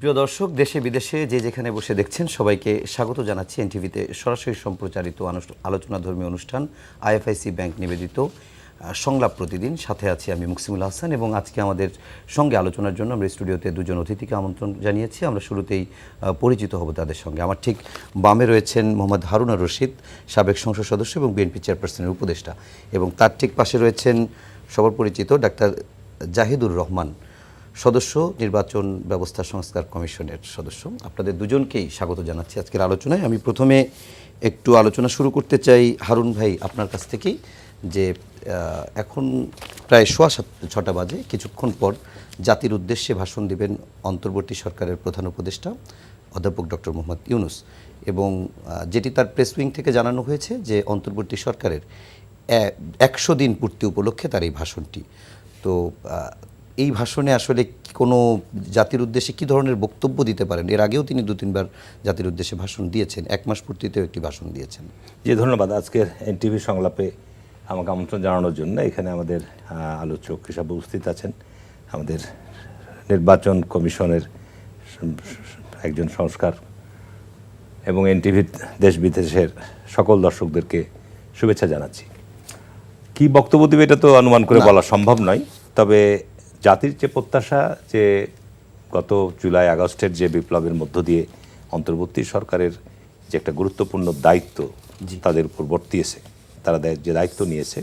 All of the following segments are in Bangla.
প্রিয় দর্শক, দেশে বিদেশে যে যেখানে বসে দেখছেন সবাইকে স্বাগত জানাচ্ছি এনটিভিতে সরাসরি সম্প্রচারিত আলোচনাধর্মী অনুষ্ঠান আইএফআইসি ব্যাংক নিবেদিত সংলাপ প্রতিদিন। সাথে আছি আমি মুকসিমুল হাসান এবং আজকে আমাদের সঙ্গে আলোচনার জন্য আমরা স্টুডিওতে দুজন অতিথিকে আমন্ত্রণ জানিয়েছি। আমরা শুরুতেই পরিচিত হব তাদের সঙ্গে। আমার ঠিক বামে রয়েছেন মোহাম্মদ হারুন রশিদ, সাবেক সংসদ সদস্য এবং বিএনপি চেয়ারপারসনের উপদেষ্টা, এবং তার ঠিক পাশে রয়েছেন সবার পরিচিত ডাক্তার জাহিদুর রহমান, সদস্য নির্বাচন ব্যবস্থা সংস্কার কমিশনের সদস্য। আপনাদের দুজনকেই স্বাগত জানাচ্ছি আজকের আলোচনায়। আমি প্রথমে একটু আলোচনা শুরু করতে চাই হারুন ভাই আপনার কাছ থেকেই, যে এখন প্রায় 6:15 বাজে, কিছুক্ষণ পর জাতির উদ্দেশ্যে ভাষণ দিবেন অন্তর্বর্তী সরকারের প্রধান উপদেষ্টা অধ্যাপক ডক্টর মোহাম্মদ ইউনূস, এবং যেটি তার প্রেস উইং থেকে জানানো হয়েছে যে অন্তর্বর্তী সরকারের 100 দিন পূর্তি উপলক্ষে তার এই ভাষণটি। তো এই ভাষণে আসলে কোনো জাতির উদ্দেশ্যে কী ধরনের বক্তব্য দিতে পারেন? এর আগেও তিনি 2-3 বার জাতির উদ্দেশ্যে ভাষণ দিয়েছেন, 1 মাস পূর্তিতেও একটি ভাষণ দিয়েছেন। জি, ধন্যবাদ আজকের এনটিভি সংলাপে আমাকে আমন্ত্রণ জানানোর জন্য। এখানে আমাদের আলোচক হিসাবে উপস্থিত আছেন আমাদের নির্বাচন কমিশনের একজন সংস্কার এবং এনটিভির দেশ বিদেশের সকল দর্শকদেরকে শুভেচ্ছা জানাচ্ছি। কি বক্তব্য দেবে এটা তো অনুমান করে বলা সম্ভব নয়, তবে জাতির যে প্রত্যাশা, যে গত জুলাই আগস্টের যে বিপ্লবের মধ্য দিয়ে অন্তর্বর্তী সরকারের যে একটা গুরুত্বপূর্ণ দায়িত্ব তাদের উপর বর্তিয়েছে, তারা যে দায়িত্ব নিয়েছে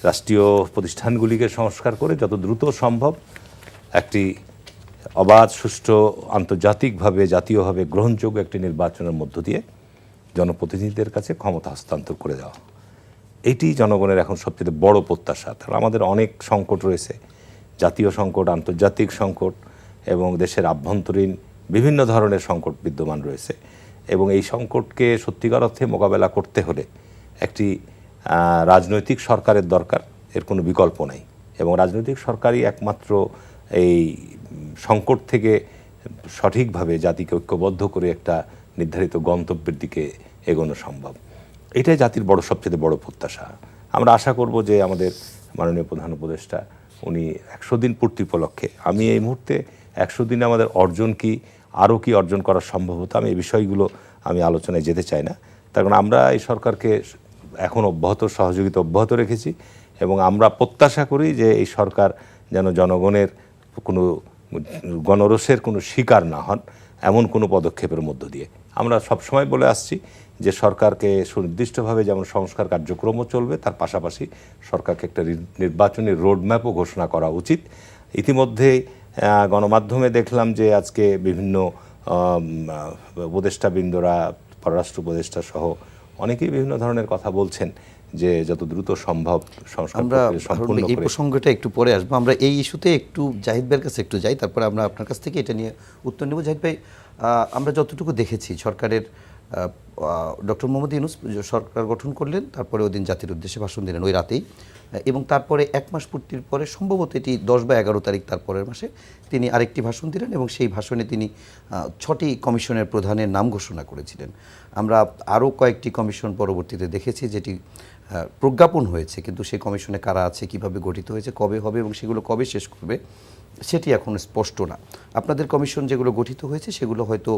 রাষ্ট্রীয় প্রতিষ্ঠানগুলিকে সংস্কার করে যত দ্রুত সম্ভব একটি অবাধ, সুষ্ঠু, আন্তর্জাতিকভাবে জাতীয়ভাবে গ্রহণযোগ্য একটি নির্বাচনের মধ্য দিয়ে জনপ্রতিনিধিদের কাছে ক্ষমতা হস্তান্তর করে দেওয়া, এটি জনগণের এখন সবচেয়ে বড় প্রত্যাশা। তাহলে আমাদের অনেক সংকট রয়েছে, জাতীয় সংকট, আন্তর্জাতিক সংকট এবং দেশের আভ্যন্তরীণ বিভিন্ন ধরনের সংকট বিদ্যমান রয়েছে, এবং এই সংকটকে সত্যিকার অর্থে মোকাবেলা করতে হলে একটি রাজনৈতিক সরকারের দরকার, এর কোনো বিকল্প নাই। এবং রাজনৈতিক সরকারই একমাত্র এই সংকট থেকে সঠিকভাবে জাতিকে ঐক্যবদ্ধ করে একটা নির্ধারিত গন্তব্যের দিকে এগোনো সম্ভব। এটাই জাতির সবচেয়ে বড় প্রত্যাশা। আমরা আশা করব যে আমাদের মাননীয় প্রধান উপদেষ্টা উনি 100 দিন পূর্তি উপলক্ষে, আমি এই মুহূর্তে 100 দিনে আমাদের অর্জন কি, আরও কি অর্জন করা সম্ভব হতো, আমি এই বিষয়গুলো আমি আলোচনায় যেতে চাই না। তার কারণ আমরা এই সরকারকে এখন সহযোগিতা অব্যাহত রেখেছি, এবং আমরা প্রত্যাশা করি যে এই সরকার যেন জনগণের কোনো গণরোষের কোনো শিকার না হন এমন কোনো পদক্ষেপের মধ্য দিয়ে। আমরা সবসময় বলে আসছি যে সরকারকে সুনির্দিষ্টভাবে যেমন সংস্কার কার্যক্রমও চলবে, তার পাশাপাশি সরকারকে একটা নির্বাচনী রোডম্যাপও ঘোষণা করা উচিত। ইতিমধ্যেই গণমাধ্যমে দেখলাম যে আজকে বিভিন্ন উপদেষ্টাবৃন্দরা, পররাষ্ট্র উপদেষ্টা সহ অনেকেই বিভিন্ন ধরনের কথা বলছেন যে যত দ্রুত সম্ভব সংস্কার সম্পূর্ণ করে। এই প্রসঙ্গটা একটু পরে আসবো। আমরা এই ইস্যুতে একটু জাহিদ ভাইয়ের কাছে একটু যাই, তারপরে আমরা আপনার কাছ থেকে এটা নিয়ে উত্তর নেব। জাহিদ ভাই, আমরা যতটুকু দেখেছি সরকারের ডক্টর মোহাম্মদ ইউনূস সরকার গঠন করলেন, তারপরে ওই দিন জাতির উদ্দেশ্যে ভাষণ দিলেন ওই রাতেই, এবং তারপরে 1 মাস পূর্তির পরে সম্ভবত এটি 10 বা 11 তারিখ তারপরের মাসে তিনি আরেকটি ভাষণ দিলেন, এবং সেই ভাষণে তিনি 6টি কমিশনের প্রধানের নাম ঘোষণা করেছিলেন। আমরা আরও কয়েকটি কমিশন পরবর্তীতে দেখেছি যেটি প্রজ্ঞাপন হয়েছে, কিন্তু সেই কমিশনে কারা আছে, কিভাবে গঠিত হয়েছে, কবে হবে এবং সেগুলো কবে শেষ করবে সেটি এখন স্পষ্ট না। আপনাদের কমিশন যেগুলো গঠিত হয়েছে সেগুলো হয়তো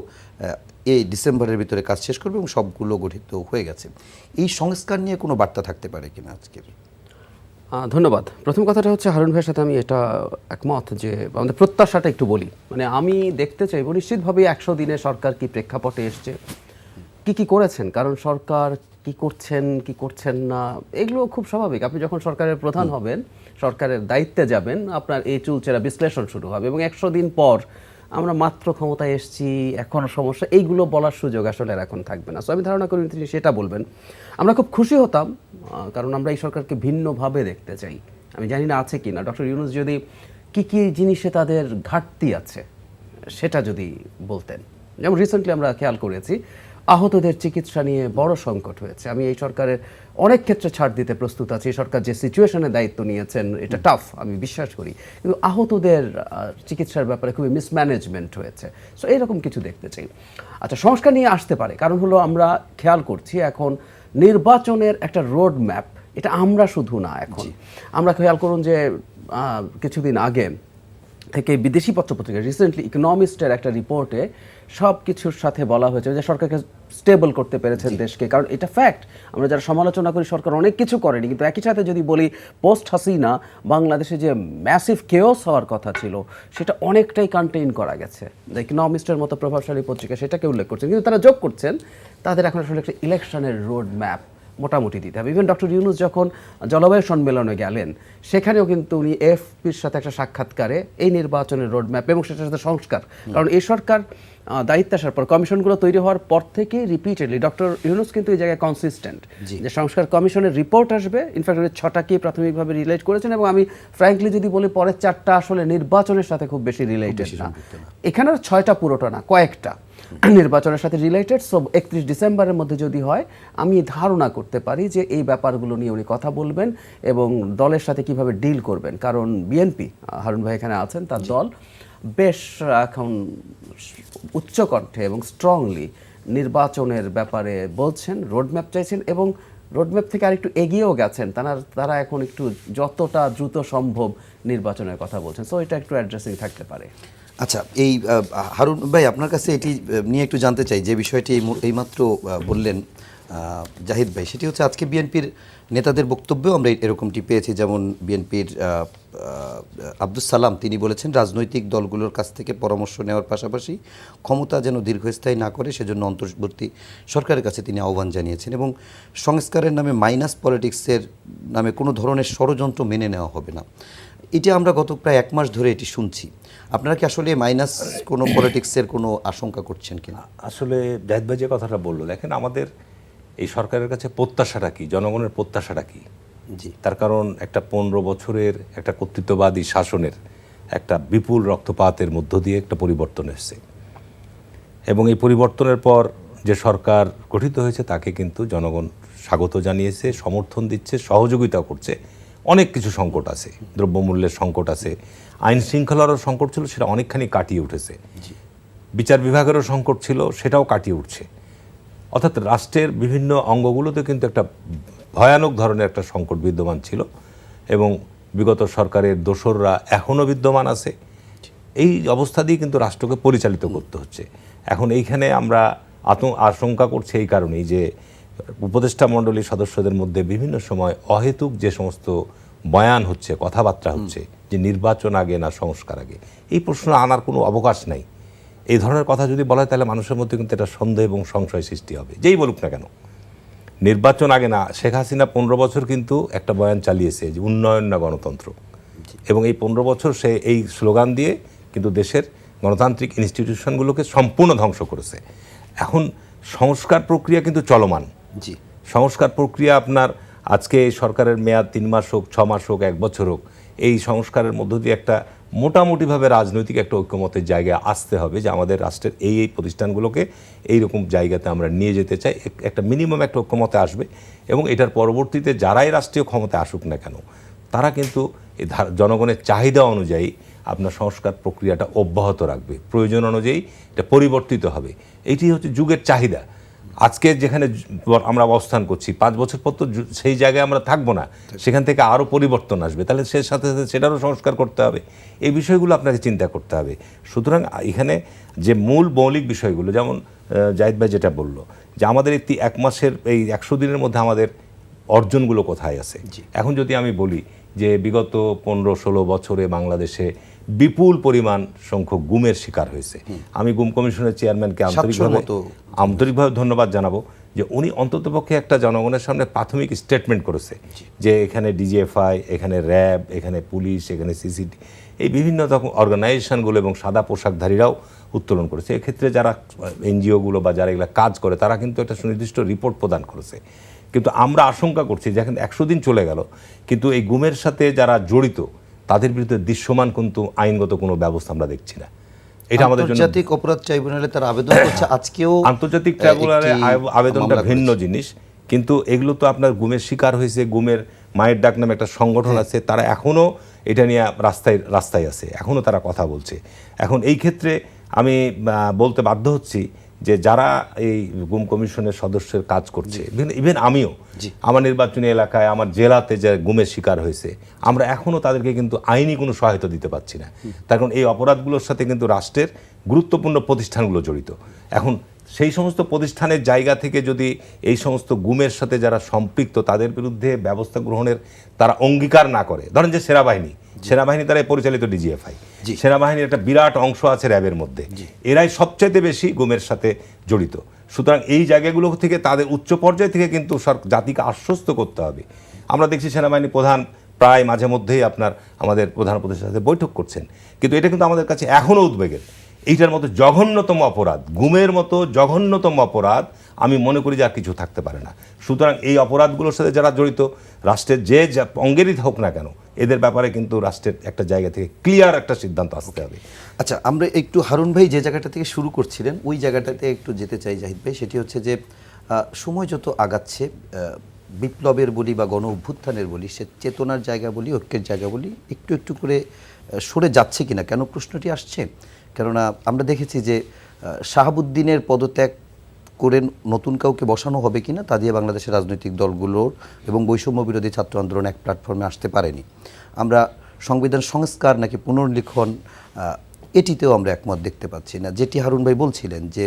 এই ডিসেম্বরের ভিতরে কাজ শেষ করবে এবং সবগুলো গঠিত হয়ে গেছে। এই সংস্কার নিয়ে কোনো বার্তা থাকতে পারে কিনা আজকের? ধন্যবাদ। প্রথম কথাটা হচ্ছে হারুন ভাইয়ের সাথে আমি এটা একমত যে আমাদের প্রত্যাশাটা একটু বলি। মানে আমি দেখতে চাইব নিশ্চিতভাবে 100 দিনে সরকার কি প্রেক্ষাপটে এসছে, কি করেছেন, কারণ সরকার কি করছেন কি করছেন না এগুলো খুব স্বাভাবিক। আপনি যখন সরকারের প্রধান হবেন, সরকারের দায়িত্বে যাবেন, আপনার এই চুলচেরা বিশ্লেষণ শুরু হবে, এবং 100 দিন পর আমরা মাত্র ক্ষমতায় এসেছি, এখনও সমস্যা, এইগুলো বলার সুযোগ আসলে আর এখন থাকবে না। সো আমি ধারণা করি তিনি সেটা বলবেন। আমরা খুব খুশি হতাম, কারণ আমরা এই সরকারকে ভিন্নভাবে দেখতে চাই। আমি জানি না আছে কি না, ডক্টর ইউনূস যদি কি জিনিসে তাদের ঘাটতি আছে সেটা যদি বলতেন। যেমন রিসেন্টলি আমরা খেয়াল করেছি আহতদের চিকিৎসা নিয়ে বড় সংকট হয়েছে। আমি এই সরকারের অনেক ক্ষেত্রে ছাড় দিতে প্রস্তুত আছি, এই সরকার যে সিচুয়েশনের দায়িত্ব নিয়েছেন এটা টাফ, আমি বিশ্বাস করি, কিন্তু আহতদের চিকিৎসার ব্যাপারে খুবই মিসম্যানেজমেন্ট হয়েছে। সো এইরকম কিছু দেখতে চাই। আচ্ছা, সংস্কার নিয়ে আসতে পারে, কারণ হলো আমরা খেয়াল করছি এখন নির্বাচনের একটা রোড ম্যাপ, এটা আমরা শুধু না, এখন আমরা খেয়াল করুন যে কিছুদিন আগে থেকে বিদেশি পত্রপত্রিকা রিসেন্টলি ইকোনমিস্টের একটা রিপোর্টে সব কিছুর সাথে বলা হয়েছে যে সরকারকে স্টেবল করতে পেরেছেন দেশকে, কারণ এটা ফ্যাক্ট। আমরা যারা সমালোচনা করি সরকার অনেক কিছু করেনি, কিন্তু একই সাথে যদি বলি পোস্ট হাসিনা বাংলাদেশে যে ম্যাসিভ কেওস হওয়ার কথা ছিল সেটা অনেকটাই কন্টেইন করা গেছে। দ্য ইকোনমিস্টের মতো প্রভাবশালী পত্রিকা সেটাকে উল্লেখ করছেন, কিন্তু তারা যোগ করছেন তাদের এখন আসলে একটা ইলেকশনের রোড ম্যাপ মোটামুটি দিতে হবে। ইভেন ডক্টর ইউনূস যখন জলবায়ু সম্মেলনে গেলেন সেখানেও কিন্তু উনি এফপির সাথে একটা সাক্ষাৎকারে এই নির্বাচনের রোডম্যাপ এবং সেটার সাথে সংস্কার, কারণ এই সরকার দায়িত্ব আসার পর কমিশনগুলো তৈরি হওয়ার পর থেকেই রিপিটেডলি ডক্টর ইউনূস কিন্তু এই জায়গায় কনসিস্টেন্ট যে সংস্কার কমিশনের রিপোর্ট আসবে। ইনফ্যাক্ট 6টাকে প্রাথমিকভাবে রিলেট করেছেন, এবং আমি ফ্র্যাঙ্কলি যদি বলি পরের 4টা আসলে নির্বাচনের সাথে খুব বেশি রিলেটেড না। এখানে 6টা পুরোটা না, কয়েকটা নির্বাচনের সাথে রিলেটেড। সো 31 ডিসেম্বরের মধ্যে যদি হয় আমি ধারণা করতে পারি যে এই ব্যাপারগুলো নিয়ে উনি কথা বলবেন এবং দলের সাথে কিভাবে ডিল করবেন, কারণ বিএনপি, হারুন ভাই এখানে আছেন, তার দল বেশ এখন উচ্চকণ্ঠে এবং স্ট্রংলি নির্বাচনের ব্যাপারে বলছেন, রোডম্যাপ চাইছেন এবং রোডম্যাপ থেকে আরেকটু এগিয়েও গেছেন। তারা এখন একটু যতটা দ্রুত সম্ভব নির্বাচনের কথা বলছেন। সো এটা একটু অ্যাড্রেসিং থাকতে পারে। আচ্ছা, এই হারুন ভাই আপনার কাছে এটি নিয়ে একটু জানতে চাই, যে বিষয়টি এইমাত্র বললেন জাহিদ ভাই, সেটি হচ্ছে আজকে বিএনপির নেতাদের বক্তব্যেও আমরা এরকমটি পেয়েছি। যেমন বিএনপির আব্দুস সালাম তিনি বলেছেন রাজনৈতিক দলগুলোর কাছ থেকে পরামর্শ নেওয়ার পাশাপাশি ক্ষমতা যেন দীর্ঘস্থায়ী না করে সেজন্য অন্তর্বর্তী সরকারের কাছে তিনি আহ্বান জানিয়েছেন, এবং সংস্কারের নামে মাইনাস পলিটিক্সের নামে কোনো ধরনের ষড়যন্ত্র মেনে নেওয়া হবে না। এটা আমরা গত প্রায় 1 মাস ধরে এটি শুনছি। আপনারা কি আসলে মাইনাস কোনো পলিটিক্সের কোনো আশঙ্কা করছেন কিনা? আসলে জাহিদ ভাই যে কথাটা বললো, দেখেন আমাদের এই সরকারের কাছে প্রত্যাশাটা কি, জনগণের প্রত্যাশাটা কি? জি, তার কারণ একটা 15 বছরের একটা কর্তৃত্ববাদী শাসনের একটা বিপুল রক্তপাতের মধ্য দিয়ে একটা পরিবর্তন এসেছে, এবং এই পরিবর্তনের পর যে সরকার গঠিত হয়েছে তাকে কিন্তু জনগণ স্বাগত জানিয়েছে, সমর্থন দিচ্ছে, সহযোগিতা করছে। অনেক কিছু সংকট আছে, দ্রব্যমূল্যের সংকট আছে, আইন শৃঙ্খলারও সংকট ছিল, সেটা অনেকখানি কাটিয়ে উঠেছে। বিচার বিভাগেরও সংকট ছিল, সেটাও কাটিয়ে উঠছে। অর্থাৎ রাষ্ট্রের বিভিন্ন অঙ্গগুলোতে কিন্তু একটা ভয়ানক ধরনের একটা সংকট বিদ্যমান ছিল, এবং বিগত সরকারের দোসররা এখনও বিদ্যমান আছে। এই অবস্থা দিয়ে কিন্তু রাষ্ট্রকে পরিচালিত করতে হচ্ছে। এখন এইখানে আমরা আশঙ্কা করছি এই কারণেই যে উপদেষ্টা মণ্ডলীর সদস্যদের মধ্যে বিভিন্ন সময় অহেতুক যে সমস্ত বয়ান হচ্ছে, কথাবার্তা হচ্ছে যে নির্বাচন আগে না সংস্কার আগে, এই প্রশ্ন আনার কোনো অবকাশ নাই। এই ধরনের কথা যদি বলা হয় তাহলে মানুষের মধ্যে কিন্তু এটা সন্দেহ এবং সংশয় সৃষ্টি হবে, যেই বলুক না কেন। নির্বাচন আগে না, শেখ হাসিনা 15 বছর কিন্তু একটা বয়ান চালিয়েছে যে উন্নয়ন না গণতন্ত্র, এবং এই 15 বছর সে এই স্লোগান দিয়ে কিন্তু দেশের গণতান্ত্রিক ইনস্টিটিউশনগুলোকে সম্পূর্ণ ধ্বংস করেছে। এখন সংস্কার প্রক্রিয়া কিন্তু চলমান। জি, সংস্কার প্রক্রিয়া আপনার আজকে এই সরকারের মেয়াদ 3 মাস হোক, 6 মাস হোক, 1 বছর হোক, এই সংস্কারের মধ্য দিয়ে একটা মোটামুটিভাবে রাজনৈতিক একটা ঐক্যমতের জায়গায় আসতে হবে যে আমাদের রাষ্ট্রের এই প্রতিষ্ঠানগুলোকে এইরকম জায়গাতে আমরা নিয়ে যেতে চাই। একটা মিনিমাম একটা ঐক্যমতে আসবে, এবং এটার পরবর্তীতে যারাই রাষ্ট্রীয় ক্ষমতায় আসুক না কেন তারা কিন্তু এই জনগণের চাহিদা অনুযায়ী আপনার সংস্কার প্রক্রিয়াটা অব্যাহত রাখবে, প্রয়োজন অনুযায়ী এটা পরিবর্তিত হবে। এইটি হচ্ছে যুগের চাহিদা। আজকে যেখানে আমরা অবস্থান করছি 5 বছর পর তো সেই জায়গায় আমরা থাকবো না, সেখান থেকে আরও পরিবর্তন আসবে, তাহলে সে সাথে সাথে সেটারও সংস্কার করতে হবে। এই বিষয়গুলো আপনাকে চিন্তা করতে হবে। সুতরাং এখানে যে মূল মৌলিক বিষয়গুলো, যেমন জাহিদ ভাই যেটা বললো যে আমাদের এই 1 মাসের এই 100 দিনের মধ্যে আমাদের অর্জনগুলো কোথায় আছে। এখন যদি আমি বলি যে বিগত 15-16 বছরে বাংলাদেশে বিপুল পরিমাণ সংখ্যক গুমের শিকার হয়েছে, আমি গুম কমিশনের চেয়ারম্যানকে আন্তরিকভাবে ধন্যবাদ জানাবো যে উনি অন্ততপক্ষে একটা জনগণের সামনে প্রাথমিক স্টেটমেন্ট করেছে যে এখানে ডিজিএফআই, এখানে র্যাব, এখানে পুলিশ, এখানে সিসিটি, এই বিভিন্ন রকম অর্গানাইজেশনগুলো এবং সাদা পোশাকধারীরাও উত্তোলন করেছে। এক্ষেত্রে যারা এনজিওগুলো বা যারা এগুলো কাজ করে তারা কিন্তু একটা সুনির্দিষ্ট রিপোর্ট প্রদান করেছে। কিন্তু আমরা আশঙ্কা করছি যে এখন 100 দিন চলে গেল, কিন্তু এই গুমের সাথে যারা জড়িত তাদের বিরুদ্ধে দৃশ্যমান কিন্তু আইনগত কোনো ব্যবস্থা আমরা দেখছি না। এটা আমাদের জন্য আন্তর্জাতিক অপরাধ ট্রাইব্যুনালে তার আবেদন করছে আজকেও। আন্তর্জাতিক ট্রাইব্যুনালে আবেদনটা ভিন্ন জিনিস, কিন্তু এগুলো তো আপনার গুমের শিকার হয়েছে, গুমের মায়ের ডাক নামে একটা সংগঠন আছে, তারা এখনও এটা নিয়ে রাস্তায় আছে, এখনও তারা কথা বলছে। এখন এই ক্ষেত্রে আমি বলতে বাধ্য হচ্ছি যে যারা এই গুম কমিশনের সদস্যের কাজ করছে, ইভেন আমিও আমার নির্বাচনী এলাকায় আমার জেলাতে যে গুমের শিকার হয়েছে, আমরা এখনও তাদেরকে কিন্তু আইনি কোনো সহায়তা দিতে পারছি না। তার কারণ এই অপরাধগুলোর সাথে কিন্তু রাষ্ট্রের গুরুত্বপূর্ণ প্রতিষ্ঠানগুলো জড়িত। এখন সেই সমস্ত প্রতিষ্ঠানের জায়গা থেকে যদি এই সমস্ত গুমের সাথে যারা সম্পৃক্ত তাদের বিরুদ্ধে ব্যবস্থা গ্রহণের তারা অঙ্গীকার না করে, ধরেন যে সেনাবাহিনী দ্বারা পরিচালিত ডিজিএফআই, সেনাবাহিনীর একটা বিরাট অংশ আছে র্যাবের মধ্যে, এরাই সবচাইতে বেশি গুমের সাথে জড়িত। সুতরাং এই জায়গাগুলো থেকে তাদের উচ্চ পর্যায় থেকে কিন্তু জাতিকে আশ্বস্ত করতে হবে। আমরা দেখছি সেনাবাহিনী প্রধান প্রায় মাঝে মধ্যেই আমাদের প্রধান উপদেষ্টার সাথে বৈঠক করছেন, কিন্তু এটা কিন্তু আমাদের কাছে এখনও উদ্বেগের। এইটার মতো জঘন্যতম অপরাধ, গুমের মতো জঘন্যতম অপরাধ আমি মনে করি যে আর কিছু থাকতে পারে না। সুতরাং এই অপরাধগুলোর সাথে যারা জড়িত, রাষ্ট্রের যে অঙ্গেরই হোক না কেন, এদের ব্যাপারে কিন্তু রাষ্ট্রের একটা জায়গা থেকে ক্লিয়ার একটা সিদ্ধান্ত আসতে হবে। আচ্ছা, আমরা একটু হারুন ভাই যে জায়গাটা থেকে শুরু করছিলেন ওই জায়গাটাতে একটু যেতে চাই জাহিদ ভাই। সেটি হচ্ছে যে সময় যত আগাচ্ছে, বিপ্লবের বলি বা গণ অভ্যুত্থানের বলি, সে চেতনার জায়গা বলি, ঐক্যের জায়গা বলি, একটু একটু করে সরে যাচ্ছে কিনা। কেন প্রশ্নটি আসছে? কেননা আমরা দেখেছি যে শাহাবুদ্দিনের পদত্যাগ করে নতুন কাউকে বসানো হবে কিনা তা দিয়ে বাংলাদেশের রাজনৈতিক দলগুলোর এবং বৈষম্য বিরোধী ছাত্র আন্দোলন এক প্ল্যাটফর্মে আসতে পারেনি। আমরা সংবিধান সংস্কার নাকি পুনর্লিখন, এটিতেও আমরা একমত দেখতে পাচ্ছি না। যেটি হারুন ভাই বলছিলেন যে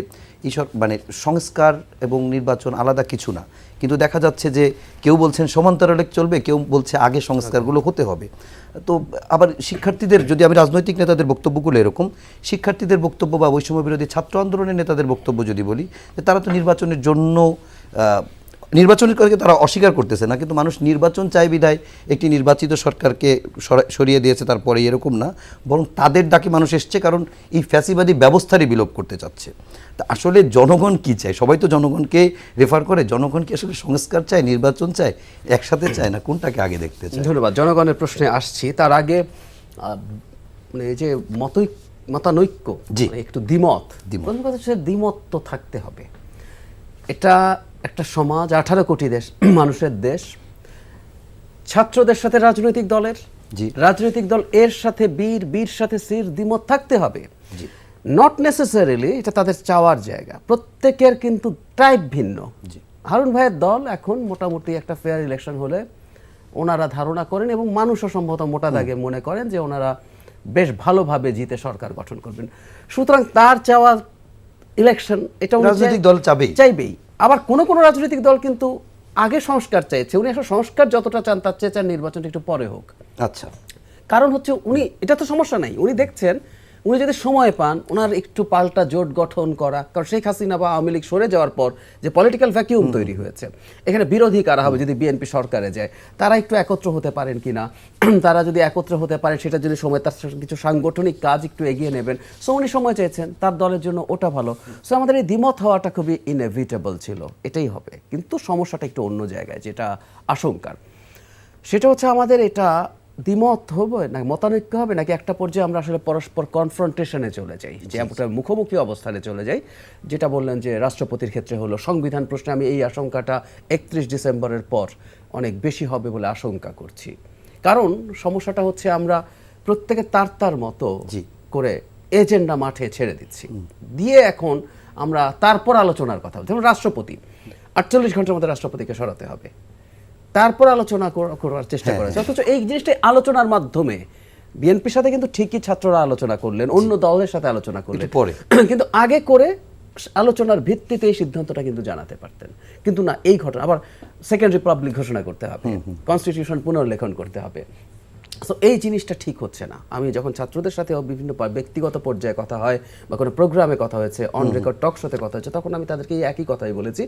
ঈশ্বর মানে সংস্কার এবং নির্বাচন আলাদা কিছু না, কিন্তু দেখা যাচ্ছে যে কেউ বলছেন সমান্তরালে চলবে, কেউ বলছে আগে সংস্কারগুলো হতে হবে। তো আবার শিক্ষার্থীদের, যদি আমি রাজনৈতিক নেতাদের বক্তব্যগুলো এরকম, শিক্ষার্থীদের বক্তব্য বা বৈষম্য বিরোধী ছাত্র আন্দোলনের নেতাদের বক্তব্য যদি বলি, যে তারা তো নির্বাচনের জন্য নির্বাচনের করে তারা অস্বীকার করতেছে না, কিন্তু মানুষ নির্বাচন চায় বিধায় একটি নির্বাচিত সরকারকে সরিয়ে দিয়েছে, তারপরে এরকম না, বরং তাদের ডাকে মানুষ এসছে, কারণ এই ফ্যাসিবাদী ব্যবস্থারই বিলোপ করতে চাচ্ছে। তা আসলে জনগণ কি চায়? সবাই তো জনগণকে রেফার করে। জনগণ কি আসলে সংস্কার চায়, নির্বাচন চায়, একসাথে চায়, না কোনটাকে আগে দেখতে চায়? ধন্যবাদ। জনগণের প্রশ্নে আসছি, তার আগে মানে এই যে মতানৈক্য, একটু দ্বিমত, প্রথম কথা হচ্ছে দ্বিমত তো থাকতে হবে। এটা একটা সমাজ, 18 কোটি দেশ মানুষের দেশ, ছাত্রদের সাথে রাজনৈতিক দলের, রাজনৈতিক দল এর সাথে বীর সাথে সির, দ্বিমত থাকতে হবে। নট নেসেসারিলি এটা তাদের চাওয়ার জায়গা, প্রত্যেকের কিন্তু টাইপ ভিন্ন। হারুন ভাইয়ের দল এখন মোটামুটি একটা ফেয়ার ইলেকশন হলে ওনারা ধারণা করেন, এবং মানুষও সম্ভবত মোটা দাগে মনে করেন যে ওনারা বেশ ভালোভাবে জিতে সরকার গঠন করবেন। সুতরাং তার চাওয়া ইলেকশন, এটা রাজনৈতিক দল চাইবেই। আবার কোন রাজনৈতিক দল কিন্তু আগে সংস্কার চাইছে, উনি আসলে সংস্কার যতটা চান তার চেয়ে চান নির্বাচনটা একটু পরে হোক। আচ্ছা, কারণ হচ্ছে উনি, এটা তো সমস্যা নাই, উনি দেখছেন উনি যদি সময় পান ওনার একটু পাল্টা জোট গঠন করা, কারণ শেখ হাসিনা বা আওয়ামী লীগ সরে যাওয়ার পর যে পলিটিক্যাল ভ্যাকিউম তৈরি হয়েছে, এখানে বিরোধী কারা হবে যদি বিএনপি সরকারে যায়, তারা একটু একত্র হতে পারেন কিনা, তারা যদি একত্র হতে পারেন সেটা যদি সময়, তার কিছু সাংগঠনিক কাজ একটু এগিয়ে নেবেন। সো উনি সময় চেয়েছেন, তার দলের জন্য ওটা ভালো। সো আমাদের এই দ্বিমত হওয়াটা খুবই ইনএভিটেবল ছিল, এটাই হবে। কিন্তু সমস্যাটা একটু অন্য জায়গায়, যেটা আশঙ্কার, সেটা হচ্ছে আমাদের এটা দ্বিমত হবে না মতানৈক্য হবে, নাকি একটা পর্যায়ে আমরা আসলে পরস্পর কনফ্রন্টেশনে চলে যাই, যে একটা মুখোমুখি অবস্থানে চলে যাই। যেটা বললেন যে রাষ্ট্রপতির ক্ষেত্রে হলো, সংবিধান প্রশ্নে আমি এই আশঙ্কাটা 31 ডিসেম্বরের পর অনেক বেশি হবে বলে আশঙ্কা করছি। কারণ সমস্যাটা হচ্ছে আমরা প্রত্যেকে তার মতো করে এজেন্ডা মাঠে ছেড়ে দিচ্ছি, দিয়ে এখন আমরা তারপর আলোচনার কথা, যেমন রাষ্ট্রপতি 48 ঘন্টার মধ্যে রাষ্ট্রপতিকে সরাতে হবে, তারপর আলোচনা করার চেষ্টা করা হচ্ছে। অথচ এই জিনিসটা আলোচনার মাধ্যমে বিএনপির সাথে কিন্তু ঠিকই ছাত্ররা আলোচনা করলেন, অন্য দলের সাথে আলোচনা করলেন পরে, কিন্তু আগে করে আলোচনার ভিত্তিতে এই সিদ্ধান্তটা কিন্তু জানাতে পারতেন। কিন্তু না, এই ঘটনা আবার সেকেন্ড রিপাবলিক ঘোষণা করতে হবে, কনস্টিটিউশন পুনর্লেখন করতে হবে। সো এই জিনিসটা ঠিক হচ্ছে না। আমি যখন ছাত্রদের সাথে বিভিন্ন ব্যক্তিগত পর্যায়ে কথা হয় বা কোনো প্রোগ্রামে কথা হয়েছে, অন রেকর্ড টক শোতে কথা হয়েছে, তখন আমি তাদেরকে এই একই কথাই বলেছি,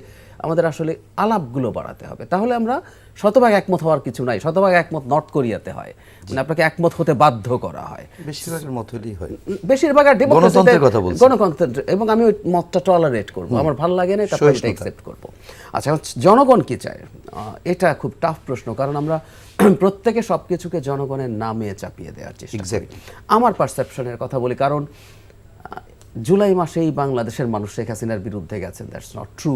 আমাদের আসলে আলাপগুলো বাড়াতে হবে। তাহলে আমরা শতভাগ একমত হওয়ার কিছু নাই, শতভাগ একমত নর্থ কোরিয়াতে হয়, মানে আপনাকে একমত হতে বাধ্য করা হয়, বেশিরভাগের মত হলেই হয়, বেশিরভাগ আর ডেমোক্রেসির কথা বলছি, গণতন্ত্র, এবং আমি ওই মতটা টলারেট করব, আমার ভালো লাগে না তারপর এটা অ্যাকসেপ্ট করব। আচ্ছা, জনগণ কি চায়, এটা খুব টাফ প্রশ্ন, কারণ আমরা প্রত্যেকে সবকিছুকে জনগণের নামে চাপিয়ে দেওয়ার চেষ্টা করি। আমার পারসেপশনের কথা বলি, কারণ জুলাই মাসেই বাংলাদেশের মানুষ শেখ হাসিনার বিরুদ্ধে গেছেন, দ্যাটস নট ট্রু।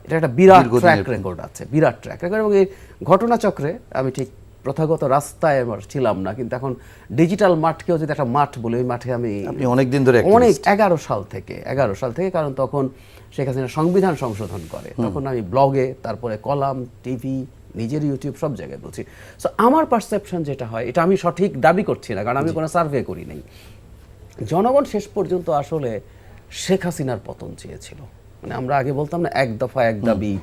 এটা একটা বিরাট ট্র্যাক রেকর্ড আছে, বিরাট ট্র্যাক রেকর্ড, এবং এই ঘটনাচক্রে আমি ঠিক প্রথাগত রাস্তায় আমরা ছিলাম না, কিন্তু এখন ডিজিটাল মাঠকেও যদি একটা মাঠ বলি, ওই মাঠে আমি আপনি অনেকদিন ধরে অনেক activist। 11 সাল থেকে, কারণ তখন শেখ হাসিনা সংবিধান সংশোধন করে, তখন আমি ব্লগে, তারপরে কলাম, টিভি, নিজের ইউটিউব সব জায়গায় বলছি। সো আমার পারসেপশন যেটা হয়, এটা আমি সঠিক দাবি করছি না, কারণ আমি কোনো সার্ভে করি নাই, জনগণ শেষ পর্যন্ত আসলে শেখ হাসিনার পতন চেয়েছিল। মানে আমরা আগে বলতাম না, এক দফা এক দাবি,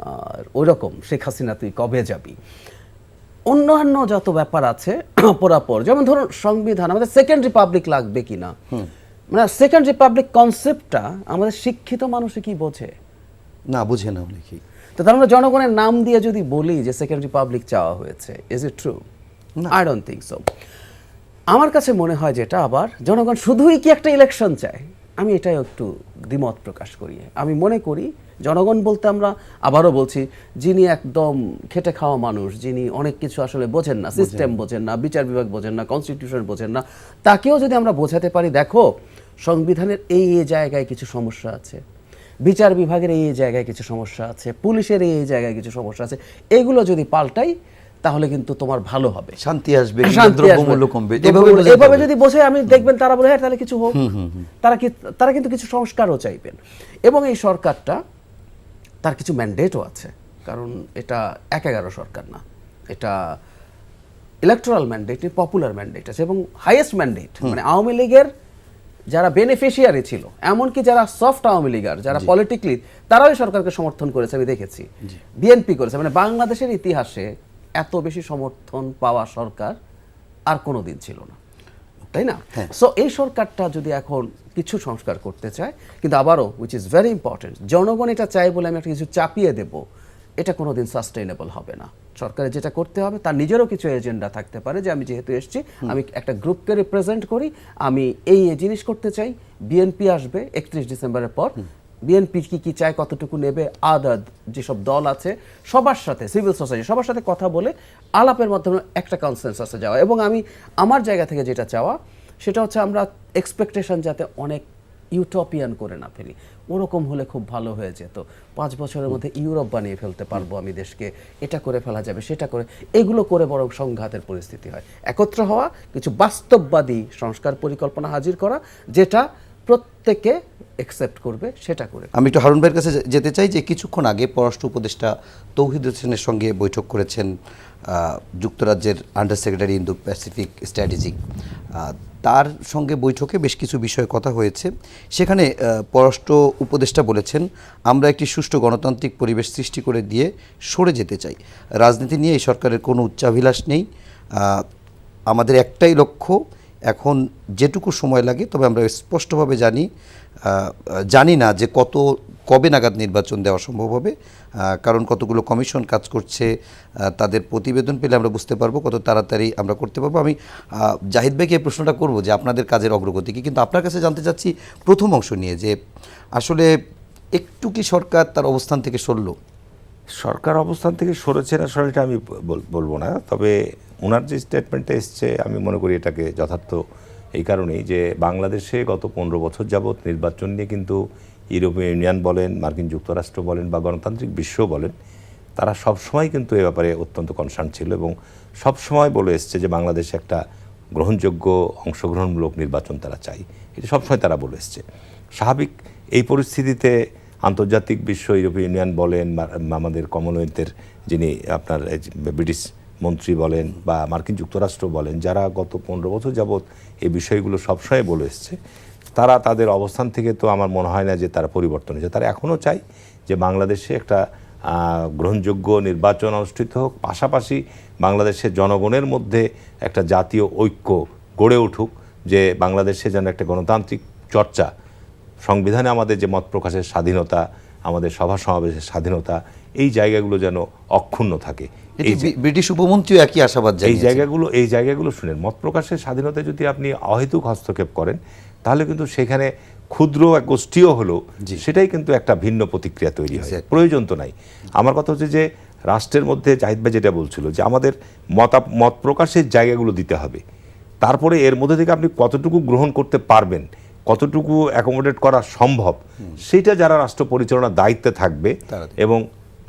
আর ওই রকম শেখ হাসিনা তুই কবে যাবি। অন্যান্য যত ব্যাপার আছে পরাপর, যেমন ধরুন সংবিধান, আমাদের সেকেন্ড রিপাবলিক লাগবে কিনা, মানে সেকেন্ড রিপাবলিক কনসেপ্টটা আমাদের শিক্ষিত মানুষে কি বোঝে? না, বুঝে না অনেকেই। তো তার মানে জনগণের নাম দিয়ে যদি বলি যে সেকেন্ড রিপাবলিক চাওয়া হয়েছে, is it true? I don't think so. আমার কাছে মনে হয় যেটা, আবার জনগণ শুধুই কি একটা ইলেকশন চায়, আমি এটাই একটু দ্বিমত প্রকাশ করি। আমি মনে করি জনগণ বলতে আমরা আবারও বলছি, যিনি একদম খেটে খাওয়া মানুষ, যিনি অনেক কিছু আসলে বোঝেন না, সিস্টেম বোঝেন না, বিচার বিভাগ বোঝেন না, কনস্টিটিউশন বোঝেন না, তাকেও যদি আমরা বোঝাতে পারি, দেখো সংবিধানের এই জায়গায় কিছু সমস্যা আছে, বিচার বিভাগের এই জায়গায় কিছু সমস্যা আছে, পুলিশের এই জায়গায় কিছু সমস্যা আছে, এগুলো যদি পাল্টাই তাহলে কিন্তু তোমার ভালো হবে, শান্তি আসবে, শান্তি আসবে। দ্রব্যমূল্য কমবে। এভাবে যদি বোঝে, আমি দেখবেন তারা বলে হ্যাঁ তাহলে কিছু হোক, তারা কিন্তু কিছু সংস্কারও চাইবেন। এবং এই সরকারটা, তার কিছু ম্যান্ডেটও আছে, কারণ এটা 11 সরকার না, এটা ইলেকটোরাল ম্যান্ডেট, পপুলার ম্যান্ডেট আছে, এবং হাইয়েস্ট ম্যান্ডেট। মানে আওয়ামী লীগের যারা বেনিফিশিয়ারি ছিল, এমনকি যারা সফট আওয়ামী লীগার, যারা পলিটিক্যালি, তারাও এই সরকারকে সমর্থন করেছে, আমি দেখেছি। বিএনপি করেছে। মানে বাংলাদেশের ইতিহাসে এত বেশি সমর্থন পাওয়া সরকার আর কোনো দিন ছিল না, তাই না? সো এই সরকারটা যদি এখন কিছু সংস্কার করতে চায়, কিন্তু আবারও উইচ ইজ ভেরি ইম্পর্টেন্ট, জনগণ এটা চাই বলে আমি একটা কিছু চাপিয়ে দেব, এটা কোনোদিন সাস্টেইনেবল হবে না। সরকারের যেটা করতে হবে, তার নিজেরও কিছু এজেন্ডা থাকতে পারে, যে আমি যেহেতু এসেছি, আমি একটা গ্রুপকে রিপ্রেজেন্ট করি, আমি এই জিনিস করতে চাই। বিএনপি আসবে 31 ডিসেম্বরের পর, বিএনপি কি চায়, কতটুকু নেবে, আদার যেসব দল আছে সবার সাথে, সিভিল সোসাইটি সবার সাথে কথা বলে আলাপের মাধ্যমে একটা কনসেনসাসে যাওয়া। এবং আমি আমার জায়গা থেকে যেটা চাওয়া, সেটা হচ্ছে আমরা এক্সপেকটেশন যাতে অনেক ইউটোপিয়ান করে না ফেলি। ওরকম হলে খুব ভালো হয়ে যেত, 5 বছরের মধ্যে ইউরোপ বানিয়ে ফেলতে পারবো আমি দেশকে, এটা করে ফেলা যাবে, সেটা করে, এগুলো করে বরং সংঘাতের পরিস্থিতি হয়। একত্র হওয়া, কিছু বাস্তববাদী সংস্কার পরিকল্পনা হাজির করা, যেটা প্রত্যেকে অ্যাকসেপ্ট করবে, সেটা করে। আমি একটু হারুন ভাইয়ের কাছে যেতে চাই, যে কিছুক্ষণ আগে পররাষ্ট্র উপদেষ্টা তৌহিদ হোসেনের সঙ্গে বৈঠক করেছেন যুক্তরাজ্যের under secretary Indo Pacific strategy. তার সঙ্গে বৈঠকে বেশ কিছু বিষয়ে কথা হয়েছে। সেখানে পররাষ্ট্র উপদেষ্টা বলেছেন, আমরা একটি সুষ্ঠু গণতান্ত্রিক পরিবেশ সৃষ্টি করে দিয়ে সরে যেতে চাই। রাজনীতি নিয়ে এই সরকারের কোনো উচ্চাভিলাষ নেই, আমাদের একটাই লক্ষ্য, এখন যেটুকু সময় লাগে, তবে আমরা স্পষ্টভাবে জানি না যে কবে নাগাদ নির্বাচন দেওয়া সম্ভব হবে, কারণ কতগুলো কমিশন কাজ করছে, তাদের প্রতিবেদন পেলে আমরা বুঝতে পারবো কত তাড়াতাড়ি আমরা করতে পারবো। আমি জাহিদ ভাইকে এই প্রশ্নটা করব যে আপনাদের কাজের অগ্রগতি কি, কিন্তু আপনার কাছে জানতে চাচ্ছি প্রথম অংশ নিয়ে, যে আসলে একটু কি সরকার তার অবস্থান থেকে সরল? সরকার অবস্থান থেকে সরেছে না সরেটা আমি বলবো না, তবে ওনার যে স্টেটমেন্টটা এসছে, আমি মনে করি এটাকে যথার্থ এই কারণেই যে বাংলাদেশে গত 15 বছর যাবৎ নির্বাচন নিয়ে কিন্তু ইউরোপীয় ইউনিয়ন বলেন, মার্কিন যুক্তরাষ্ট্র বলেন, বা গণতান্ত্রিক বিশ্ব বলেন, তারা সবসময় কিন্তু এ ব্যাপারে অত্যন্ত কনসার্ন ছিল এবং সবসময় বলে এসছে যে বাংলাদেশে একটা গ্রহণযোগ্য অংশগ্রহণমূলক নির্বাচন তারা চাই। এটা সবসময় তারা বলে এসছে। স্বাভাবিক এই পরিস্থিতিতে আন্তর্জাতিক বিশ্ব, ইউরোপীয় ইউনিয়ন বলেন, আমাদের কমনওয়েলথের যিনি আপনার ব্রিটিশ মন্ত্রী বলেন, বা মার্কিন যুক্তরাষ্ট্র বলেন, যারা গত 15 বছর যাবৎ এই বিষয়গুলো সবসময় বলে এসছে, তারা তাদের অবস্থান থেকে তো আমার মনে হয় না যে তারা পরিবর্তন হয়েছে। তারা এখনও চাই যে বাংলাদেশে একটা গ্রহণযোগ্য নির্বাচন অনুষ্ঠিত হোক, পাশাপাশি বাংলাদেশের জনগণের মধ্যে একটা জাতীয় ঐক্য গড়ে উঠুক, যে বাংলাদেশে যেন একটা গণতান্ত্রিক চর্চা, সংবিধানে আমাদের যে মত প্রকাশের স্বাধীনতা, আমাদের সভা সমাবেশের স্বাধীনতা, এই জায়গাগুলো যেন অক্ষুণ্ণ থাকে। এই ব্রিটিশ উপমন্ত্রীও একই আশাবাদ জানিয়েছেন। এই জায়গাগুলো শুনেন, মত প্রকাশের স্বাধীনতায় যদি আপনি অহেতুক হস্তক্ষেপ করেন, তাহলে কিন্তু সেখানে ক্ষুদ্র এক গোষ্ঠীও হলো, সেটাই কিন্তু একটা ভিন্ন প্রতিক্রিয়া তৈরি হয়। প্রয়োজন তো নাই। আমার কথা হচ্ছে যে রাষ্ট্রের মধ্যে জাহিদ ভাই যেটা বলছিল, যে আমাদের মত প্রকাশের জায়গাগুলো দিতে হবে, তারপরে এর মধ্যে থেকে আপনি কতটুকু গ্রহণ করতে পারবেন, কতটুকু অ্যাকোমোডেট করা সম্ভব, সেটা যারা রাষ্ট্র পরিচালনার দায়িত্বে থাকবে এবং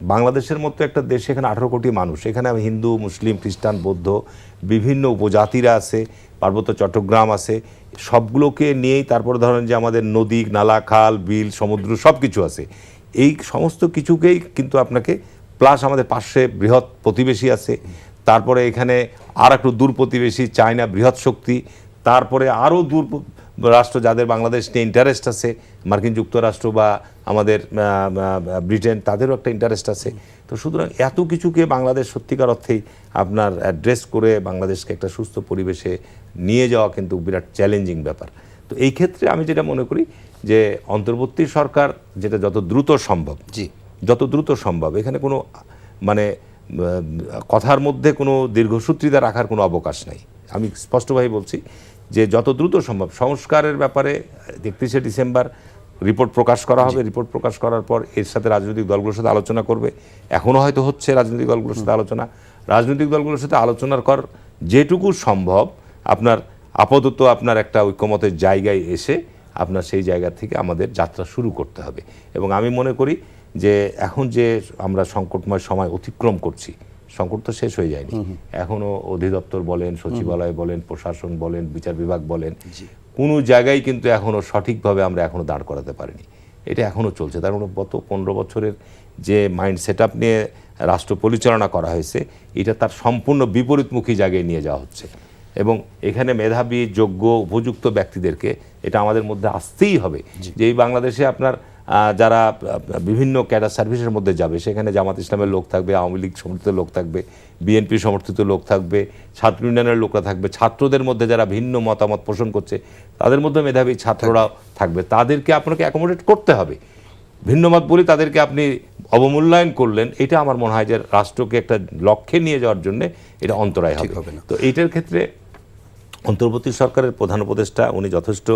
বাংলাদেশের মতো একটা দেশে এখানে 18 কোটি মানুষ, এখানে হিন্দু, মুসলিম, খ্রিস্টান, বৌদ্ধ বিভিন্ন উপজাতিরা আছে, পার্বত্য চট্টগ্রাম আছে, সবগুলোকে নিয়েই তারপরে ধরেন যে আমাদের নদী, নালা, খাল, বিল, সমুদ্র সব কিছু আছে। এই সমস্ত কিছুকেই কিন্তু আপনাকে প্লাস আমাদের পাশে বৃহৎ প্রতিবেশী আছে, তারপরে এখানে আর একটু দূর প্রতিবেশী চায়না বৃহৎ শক্তি, তারপরে আরও দূর রাষ্ট্র যাদের বাংলাদেশ নিয়ে ইন্টারেস্ট আছে, মার্কিন যুক্তরাষ্ট্র বা আমাদের ব্রিটেন, তাদেরও একটা ইন্টারেস্ট আছে। তো সুতরাং এত কিছুকে বাংলাদেশ সত্যিকার অর্থেই আপনার অ্যাড্রেস করে বাংলাদেশকে একটা সুস্থ পরিবেশে নিয়ে যাওয়া কিন্তু বিরাট চ্যালেঞ্জিং ব্যাপার। তো এই ক্ষেত্রে আমি যেটা মনে করি যে অন্তর্বর্তী সরকার যেটা যত দ্রুত সম্ভব, যত দ্রুত সম্ভব, এখানে কোনো মানে কথার মধ্যে কোনো দীর্ঘসূত্রিতা রাখার কোনো অবকাশ নাই। আমি স্পষ্টভাবে বলছি যে যত দ্রুত সম্ভব সংস্কারের ব্যাপারে 31শে ডিসেম্বর রিপোর্ট প্রকাশ করা হবে। রিপোর্ট প্রকাশ করার পর এর সাথে রাজনৈতিক দলগুলোর সাথে আলোচনা করবে। এখনও হয়তো হচ্ছে রাজনৈতিক দলগুলোর সাথে আলোচনা। রাজনৈতিক দলগুলোর সাথে আলোচনার পর যেটুকু সম্ভব আপনার আপাতত আপনার একটা ঐক্যমতের জায়গায় এসে আপনার সেই জায়গা থেকে আমাদের যাত্রা শুরু করতে হবে। এবং আমি মনে করি যে এখন যে আমরা সংকটময় সময় অতিক্রম করছি, সংকট তো শেষ হয়ে যায়নি। এখনও অধিদপ্তর বলেন, সচিবালয় বলেন, প্রশাসন বলেন, বিচার বিভাগ বলেন, কোনো জায়গায় কিন্তু এখনও সঠিকভাবে আমরা এখনও দাঁড় করাতে পারিনি। এটা এখনও চলছে। তার মানে গত 15 বছরের যে মাইন্ড সেট আপ নিয়ে রাষ্ট্র পরিচালনা করা হয়েছে, এটা তার সম্পূর্ণ বিপরীতমুখী জায়গায় নিয়ে যাওয়া হচ্ছে। এবং এখানে মেধাবী, যোগ্য, উপযুক্ত ব্যক্তিদেরকে এটা আমাদের মধ্যে আসতেই হবে যে এই বাংলাদেশে আপনার যারা বিভিন্ন ক্যাডার সার্ভিসের মধ্যে যাবে, সেখানে জামাত ইসলামের লোক থাকবে, আওয়ামী লীগ সমর্থিত লোক থাকবে, বিএনপি সমর্থিত লোক থাকবে, ছাত্র ইউনিয়নের লোকরা থাকবে, ছাত্রদের মধ্যে যারা ভিন্ন মতামত পোষণ করছে তাদের মধ্যে মেধাবী ছাত্ররাও থাকবে। তাদেরকে আপনাকে অ্যাকোমোডেট করতে হবে। ভিন্নমত বলে তাদেরকে আপনি অবমূল্যায়ন করলেন, এটা আমার মনে হয় যে রাষ্ট্রকে একটা লক্ষ্যে নিয়ে যাওয়ার জন্য এটা অন্তরায় হবে না। তো এইটার ক্ষেত্রে অন্তর্বর্তী সরকারের প্রধান উপদেষ্টা উনি যথেষ্ট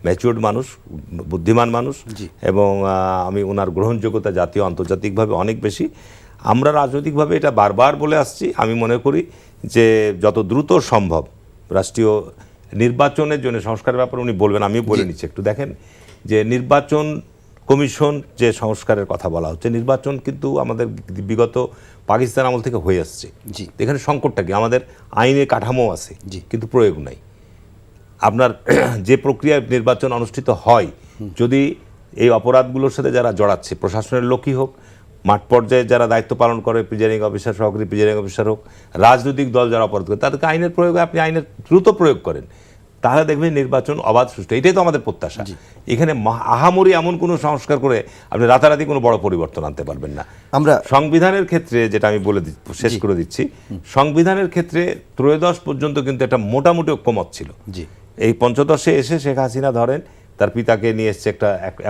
ম্যাচিউরড মানুষ, বুদ্ধিমান মানুষ, এবং আমি ওনার গ্রহণযোগ্যতা জাতীয় আন্তর্জাতিকভাবে অনেক বেশি। আমরা রাজনৈতিকভাবে এটা বারবার বলে আসছি। আমি মনে করি যে যত দ্রুত সম্ভব রাষ্ট্রীয় নির্বাচনের জন্য সংস্কারের ব্যাপারে উনি বলবেন, আমিও বলে নিচ্ছি একটু। দেখেন যে নির্বাচন কমিশন যে সংস্কারের কথা বলা হচ্ছে, নির্বাচন কিন্তু আমাদের বিগত পাকিস্তান আমল থেকে হয়ে আসছে। এখানে সংকটটা কি, আমাদের আইনে কাঠামো আছে কিন্তু প্রয়োগ নাই। আপনার যে প্রক্রিয়ায় নির্বাচন অনুষ্ঠিত হয়, যদি এই অপরাধগুলোর সাথে যারা জড়াচ্ছে, প্রশাসনের লোকই হোক, মাঠ পর্যায়ে যারা দায়িত্ব পালন করে, প্রিজাইডিং অফিসার, সহকারী প্রিজাইডিং অফিসার হোক, রাজনৈতিক দল যারা অপরাধ করে, তাদেরকে আইনের প্রয়োগে আপনি আইনের দ্রুত প্রয়োগ করেন, তাহলে দেখবেন নির্বাচন অবাধ সুষ্ঠু। এটাই তো আমাদের প্রত্যাশা। এখানে আহামরি এমন কোনো সংস্কার করে আপনি রাতারাতি কোনো বড় পরিবর্তন আনতে পারবেন না। আমরা সংবিধানের ক্ষেত্রে যেটা আমি বলে শেষ করে দিচ্ছি, সংবিধানের ক্ষেত্রে 13 পর্যন্ত কিন্তু একটা মোটামুটি ঐক্যমত ছিল। এই 15 এসে শেখ হাসিনা ধরেন তার পিতাকে নিয়ে এসছে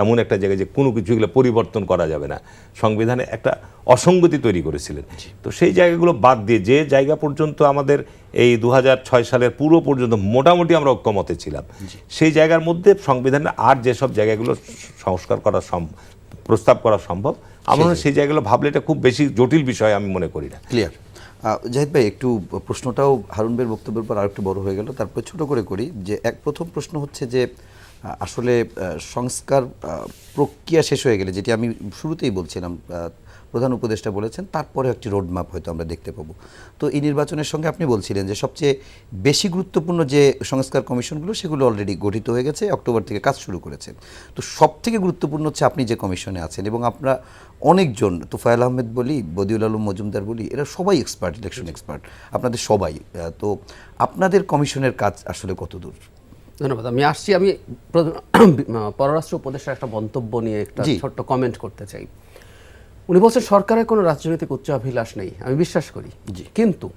এমন একটা জায়গায় যে কোনো কিছু এগুলো পরিবর্তন করা যাবে না, সংবিধানে একটা অসঙ্গতি তৈরি করেছিলেন। তো সেই জায়গাগুলো বাদ দিয়ে যে জায়গা পর্যন্ত আমাদের এই 2006 সালের পুরো পর্যন্ত মোটামুটি আমরা ঐক্যমতে ছিলাম, সেই জায়গার মধ্যে সংবিধানে আর যেসব জায়গাগুলো সংস্কার করা প্রস্তাব করা সম্ভব, আমরা সেই জায়গাগুলো ভাবলে এটা খুব বেশি জটিল বিষয় আমি মনে করি না। ক্লিয়ার। জাহিদ ভাই, একটু প্রশ্নটাও হারুন ভাইয়ের বক্তব্যের পর আরেকটু বড় হয়ে গেল, তারপর ছোট করে করি। যে প্রথম প্রশ্ন হচ্ছে যে আসলে সংস্কার প্রক্রিয়া শেষ হয়ে গেলে, যেটি আমি শুরুতেই বলছিলাম, প্রধান উপদেষ্টা বলেছেন তারপরে একটি রোডম্যাপ হয়তো আমরা দেখতে পাবো। তো এই নির্বাচনের সঙ্গে আপনি বলছিলেন যে সবচেয়ে বেশি গুরুত্বপূর্ণ যে সংস্কার কমিশনগুলো সেগুলো অলরেডি গঠিত হয়ে গেছে, অক্টোবর থেকে কাজ শুরু করেছে। তো সবথেকে গুরুত্বপূর্ণ হচ্ছে আপনি যে কমিশনে আছেন, এবং আপনারা অনেকজন, তোফায়েল আহমেদ বলি, বদিউল আলম মজুমদার বলি, এরা সবাই এক্সপার্ট, ইলেকশন এক্সপার্ট, আপনাদের সবাই। তো আপনাদের কমিশনের কাজ আসলে কতদূর? ধন্যবাদ। আমি আসছি, আমি পররাষ্ট্র উপদেষ্টার একটা মন্তব্য নিয়ে একটা ছোট্ট কমেন্ট করতে চাই। উনি বলছেন সরকারের কোনো রাজনৈতিক উচ্চাভিলাষ নেই। আমি বিশ্বাস করি, কিন্তু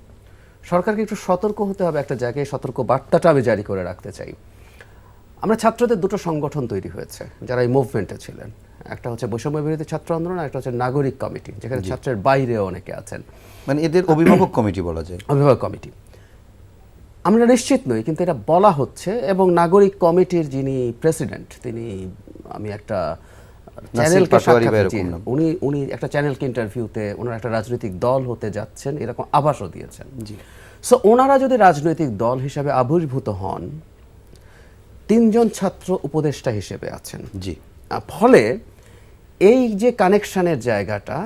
সরকারকে একটু সতর্ক হতে হবে। একটা জায়গায় সতর্ক বার্তাটা আমি জারি করে রাখতে চাই। আমরা ছাত্রদের দুটো সংগঠন তৈরি হয়েছে যারা এই মুভমেন্টে ছিলেন। একটা হচ্ছে বৈষম্য বিরোধী ছাত্র আন্দোলন, একটা হচ্ছে নাগরিক কমিটি, যেখানে ছাত্রের বাইরেও অনেকে আছেন, মানে এদের অভিভাবক কমিটি বলা যায়, অভিভাবক কমিটি। আমরা নিশ্চিত নই, কিন্তু এটা বলা হচ্ছে। এবং নাগরিক কমিটির যিনি প্রেসিডেন্ট, তিনি, আমি একটা চ্যানেলকে উনি একটা চ্যানেলকে ইন্টারভিউতে ওনারা একটা রাজনৈতিক দল হতে যাচ্ছেন এরকম আভাসও দিয়েছেন। সো ওনারা যদি রাজনৈতিক দল হিসাবে আবির্ভূত হন, 3 জন ছাত্র উপদেষ্টা হিসেবে আছেন। ফলে এই যে কানেকশনের জায়গাটা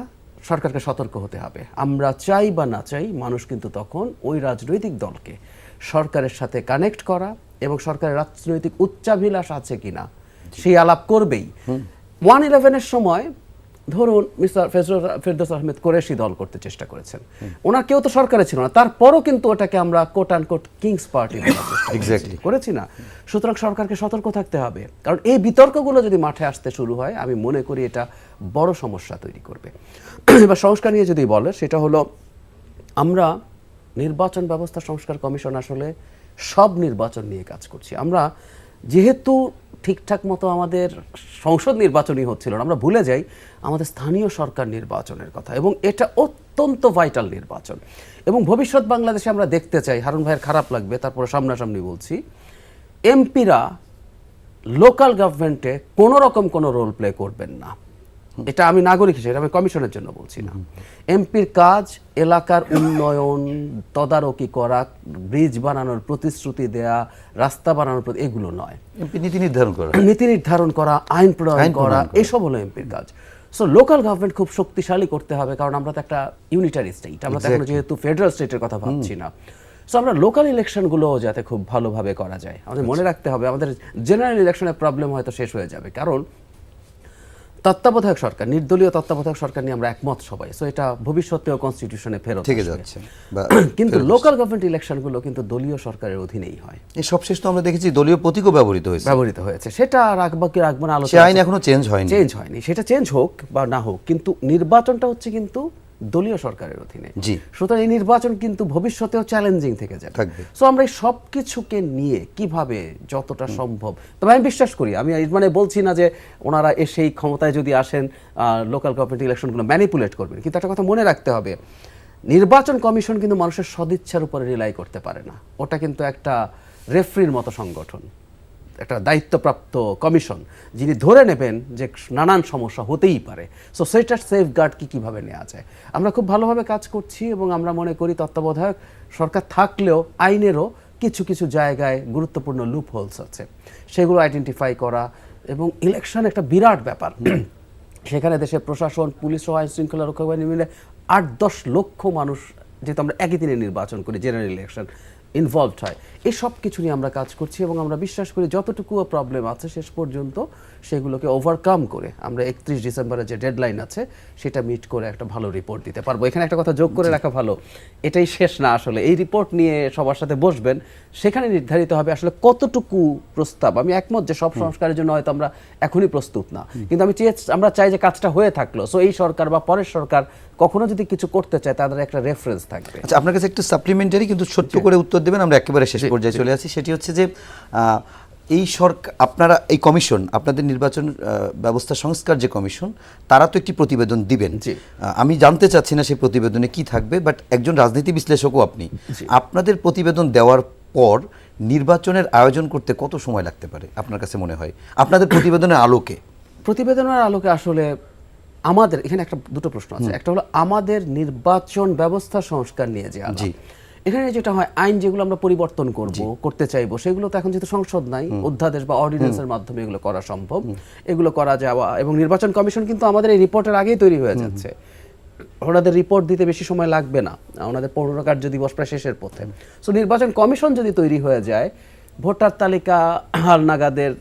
সরকারকে সতর্ক হতে হবে। আমরা চাই বা না চাই, মানুষ কিন্তু তখন ওই রাজনৈতিক দলকে সরকারের সাথে কানেক্ট করা এবং সরকারের রাজনৈতিক উচ্চাভিলাষ আছে কিনা সেই আলাপ করবেই। 1/11-এর সময় ধরুন মিস্টার ফেরদৌস আহমেদ কুরেশি দল করতে চেষ্টা করেছেন, ওনার কেউ তো সরকারে ছিল না, তারপরও কিন্তু ওটাকে আমরা quote and quote king's party Exactly. করেছি না। সুতরাং সরকারকে সতর্ক থাকতে হবে, কারণ এই বিতর্কগুলো যদি মাঠে আসতে শুরু হয়, আমি মনে করি এটা বড় সমস্যা তৈরি করবে। এবার সংস্কার নিয়ে যদি বলে, সেটা হলো আমরা নির্বাচন ব্যবস্থা সংস্কার কমিশন আসলে সব নির্বাচন নিয়ে কাজ করছি। আমরা যেহেতু ঠিকঠাক মতো আমাদের সংসদ নির্বাচনই হচ্ছিল না, আমরা ভুলে যাই আমাদের স্থানীয় সরকার নির্বাচনের কথা, এবং এটা অত্যন্ত ভাইটাল নির্বাচন। এবং ভবিষ্যৎ বাংলাদেশে আমরা দেখতে চাই, হারুন ভাইয়ের খারাপ লাগবে তারপরে সামনাসামনি বলছি, এমপিরা লোকাল গভর্নমেন্টে কোনো রকম কোনো রোল প্লে করবেন না। এটা আমি নাগরিক হিসেবে, আমি কমিশনের জন্য বলছি না। এমপির কাজ এলাকার উন্নয়ন, তদারকি করা, ব্রিজ বানানোর প্রতিশ্রুতি দেয়া, রাস্তা বানানোর এগুলো নয়। এমপি নীতি নির্ধারণ করা, নীতি নির্ধারণ করা, আইন প্রণয়ন করা, এসব হলো এমপির কাজ। সো লোকাল গভর্নমেন্ট খুব শক্তিশালী করতে হবে, কারণ আমরা তো একটা ইউনিটারি স্টেট, আমরা তো এখন যেহেতু ফেডারেল স্টেটের কথা ভাবছি না। সো আমরা লোকাল ইলেকশনগুলো যাতে খুব ভালোভাবে করা যায়, আমাদের মনে রাখতে হবে আমাদের জেনারেল ইলেকশনের প্রবলেম হয়তো শেষ হয়ে যাবে, কারণ তত্ত্বাবধায়ক সরকার, নির্দলীয় তত্ত্বাবধায়ক সরকার নিয়ে আমরা একমত সবাই। সো এটা ভবিষ্যতেও কনস্টিটিউশনে ফেরত থেকে আসবে। যাচ্ছে বা কিন্তু লোকাল গভর্নমেন্ট ইলেকশনগুলো কিন্তু দলীয় সরকারের অধীনেই হয়। এই সবশেষ তো আমরা দেখেছি দলীয় প্রতীকও ব্যবহৃত হয়েছে, সেটা রাখবো কি রাখবো না সে আলোচনা, আইন এখনো চেঞ্জ হয়নি। সেটা চেঞ্জ হোক বা না হোক, কিন্তু নির্বাচনটা হচ্ছে কিন্তু দলীয় সরকারের অধীনে। জি। সুতরাং এই নির্বাচন কিন্তু ভবিষ্যতেও চ্যালেঞ্জিং থেকে যাবে। থাকবে। সো আমরা এই সব কিছুকে নিয়ে কিভাবে যতটা সম্ভব, তবে আমি বিশ্বাস করি, আমি মানে বলছি না যে ওনারা এসেই ক্ষমতায় যদি আসেন লোকাল গভর্নমেন্ট ইলেকশনগুলো ম্যানিপুলেট করবেন, কিন্তু একটা কথা মনে রাখতে হবে, নির্বাচন কমিশন কিন্তু মানুষের সদিচ্ছার উপরে রিলাই করতে পারে না। ওটা কিন্তু একটা রেফারির মতো সংগঠন, একটা দায়িত্বপ্রাপ্ত কমিশন, যিনি ধরে নেবেন যে নানান সমস্যা হতেই পারে। সো সেটার সেফগার্ড কীভাবে নেওয়া যায়, আমরা খুব ভালোভাবে কাজ করছি। এবং আমরা মনে করি তত্ত্বাবধায়ক সরকার থাকলেও আইনেরও কিছু কিছু জায়গায় গুরুত্বপূর্ণ লুপ হোলস আছে, সেগুলো আইডেন্টিফাই করা। এবং ইলেকশন একটা বিরাট ব্যাপার, সেখানে দেশের প্রশাসন, পুলিশ সহ আইন শৃঙ্খলা রক্ষা বাহিনী মিলে 8-10 লক্ষ মানুষ, যেহেতু আমরা একই দিনে নির্বাচন করি, জেনারেল ইলেকশন ইনভলভড হয়, এই সব কিছু নিয়ে আমরা কাজ করছি। এবং আমরা বিশ্বাস করি যতটুকু প্রবলেম আছে শেষ পর্যন্ত সেগুলোকে ওভারকাম করে আমরা 31 ডিসেম্বরের যে ডেডলাইন আছে সেটা মিট করে একটা ভালো রিপোর্ট দিতে পারবো। এখানে একটা কথা যোগ করে রাখা ভালো, এটাই শেষ না, আসলে এই রিপোর্ট নিয়ে সবার সাথে বসবেন, সেখানে নির্ধারিত হবে আসলে কতটুকু প্রস্তাব। আমি একমত যে সব সংস্কারের জন্য হয়তো আমরা এখনই প্রস্তুত না, কিন্তু আমরা চাই যে কাজটা হয়ে থাকলো, সো এই সরকার বা পরের সরকার কখনো যদি কিছু করতে চায় তাদের একটা রেফারেন্স থাকবে। আচ্ছা, আপনার কাছে একটু সাপ্লিমেন্টারি কিন্তু ছোট্ট করে উত্তর দেবেন, আমরা একেবারে শেষ পর্যায়ে চলে আসি। সেটি হচ্ছে যে এই সরকার, আপনারা এই কমিশন, আপনাদের নির্বাচন ব্যবস্থা সংস্কার যে কমিশন, তারা তো একটি প্রতিবেদন দিবেন। আমি জানতে চাচ্ছি না সেই প্রতিবেদনে কি থাকবে, বাট একজন রাজনীতি বিশ্লেষকও আপনি, আপনাদের প্রতিবেদন দেওয়ার পর নির্বাচনের আয়োজন করতে কত সময় লাগতে পারে আপনার কাছে মনে হয় আপনাদের প্রতিবেদনের আলোকে? প্রতিবেদনের আলোকে আসলে আমাদের এখানে দুটো প্রশ্ন আছে। একটা হলো আমাদের নির্বাচন ব্যবস্থা সংস্কার নিয়ে যে আলাপ, এখানে যেটা হয় আইন যেগুলো আমরা পরিবর্তন করতে চাইবো, সেগুলো তো এখন যেহেতু সংসদ নাই, অধ্যাদেশ বা অর্ডিন্যান্সের মাধ্যমে এগুলো করা সম্ভব, এগুলো করা যাওয়া। এবং নির্বাচন কমিশন কিন্তু আমাদের এই রিপোর্টের আগেই তৈরি হয়ে যাচ্ছে, ওনাদের রিপোর্ট দিতে বেশি সময় লাগবে না, ওনাদের 15 কার্য দিবস প্রায় শেষের পথে। সো নির্বাচন কমিশন যদি তৈরি হয়ে যায়, ভোটার তালিকা হালনাগাদের